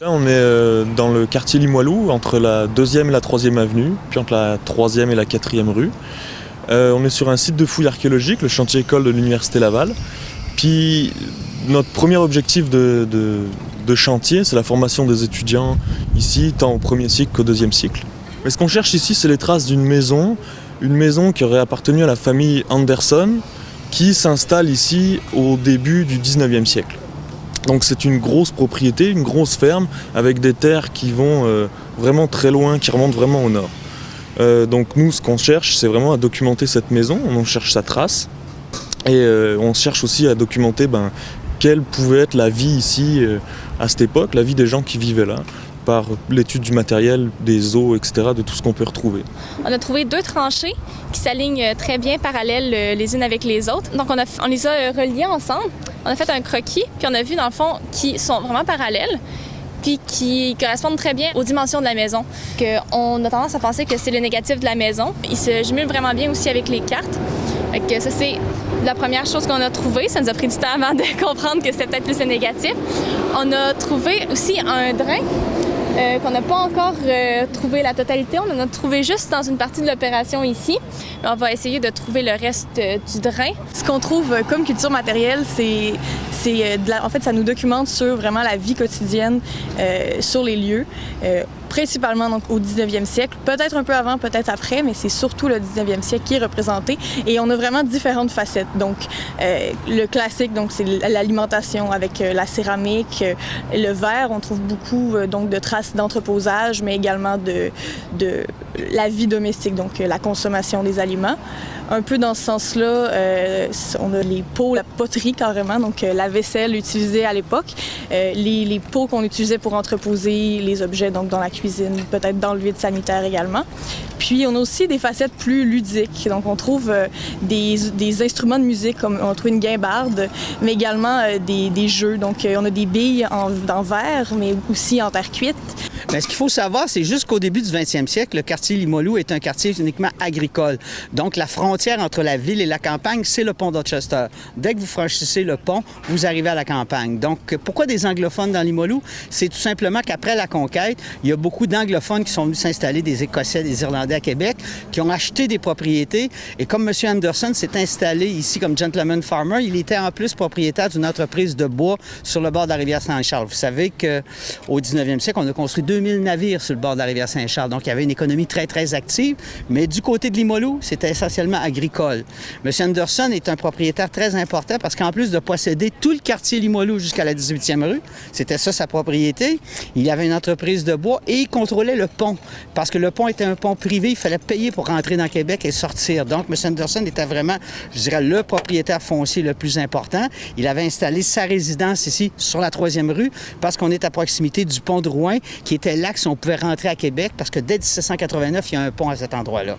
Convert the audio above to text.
Là, on est dans le quartier Limoilou, entre la 2e et la 3e avenue, puis entre la 3e et la 4e rue. On est sur un site de fouilles archéologiques, le chantier école de l'Université Laval. Puis notre premier objectif de chantier, c'est la formation des étudiants ici, tant au premier cycle qu'au deuxième cycle. Mais ce qu'on cherche ici, c'est les traces d'une maison qui aurait appartenu à la famille Anderson, qui s'installe ici au début du 19e siècle. Donc c'est une grosse propriété, une grosse ferme, avec des terres qui vont vraiment très loin, qui remontent vraiment au nord. Donc nous, ce qu'on cherche, c'est vraiment à documenter cette maison, on cherche sa trace, et on cherche aussi à documenter quelle pouvait être la vie ici à cette époque, la vie des gens qui vivaient là, par l'étude du matériel, des eaux, etc., de tout ce qu'on peut retrouver. On a trouvé 2 tranchées qui s'alignent très bien parallèles les unes avec les autres. Donc on les a reliées ensemble, on a fait un croquis, puis on a vu dans le fond qui sont vraiment parallèles, puis qui correspondent très bien aux dimensions de la maison. On a tendance à penser que c'est le négatif de la maison. Il se jumelent vraiment bien aussi avec les cartes. Ça, c'est la première chose qu'on a trouvée. Ça nous a pris du temps avant de comprendre que c'était peut-être plus le négatif. On a trouvé aussi un drain qu'on n'a pas encore trouvé la totalité. On en a trouvé juste dans une partie de l'opération ici. Mais on va essayer de trouver le reste du drain. Ce qu'on trouve comme culture matérielle, en fait, ça nous documente sur vraiment la vie quotidienne sur les lieux. Principalement donc, au 19e siècle, peut-être un peu avant, peut-être après, mais c'est surtout le 19e siècle qui est représenté. Et on a vraiment différentes facettes. Donc, le classique, donc c'est l'alimentation avec la céramique, le verre. On trouve beaucoup donc de traces d'entreposage, mais également de la vie domestique, donc la consommation des aliments. Un peu dans ce sens-là, on a les pots, la poterie carrément, donc la vaisselle utilisée à l'époque, les pots qu'on utilisait pour entreposer les objets donc dans la cuisine, peut-être dans le vide sanitaire également. Puis on a aussi des facettes plus ludiques, donc on trouve des instruments de musique, comme on trouve une guimbarde, mais également des jeux. Donc on a des billes en verre, mais aussi en terre cuite. Bien, ce qu'il faut savoir, c'est jusqu'au début du 20e siècle, le quartier Limoilou est un quartier uniquement agricole. Donc, la frontière entre la ville et la campagne, c'est le pont Dorchester. Dès que vous franchissez le pont, vous arrivez à la campagne. Donc, pourquoi des anglophones dans Limoilou? C'est tout simplement qu'après la conquête, il y a beaucoup d'anglophones qui sont venus s'installer, des Écossais, des Irlandais à Québec, qui ont acheté des propriétés. Et comme M. Anderson s'est installé ici comme gentleman farmer, il était en plus propriétaire d'une entreprise de bois sur le bord de la rivière Saint-Charles. Vous savez qu'au 19e siècle, on a construit 2000 navires sur le bord de la rivière Saint-Charles. Donc, il y avait une économie très, très active. Mais du côté de Limoilou, c'était essentiellement agricole. M. Anderson est un propriétaire très important parce qu'en plus de posséder tout le quartier Limoilou jusqu'à la 18e rue, c'était ça sa propriété, il y avait une entreprise de bois et il contrôlait le pont. Parce que le pont était un pont privé, il fallait payer pour rentrer dans Québec et sortir. Donc, M. Anderson était vraiment, je dirais, le propriétaire foncier le plus important. Il avait installé sa résidence ici sur la 3e rue parce qu'on est à proximité du pont de Rouen qui était l'axe où on pouvait rentrer à Québec parce que dès 1789, il y a un pont à cet endroit-là.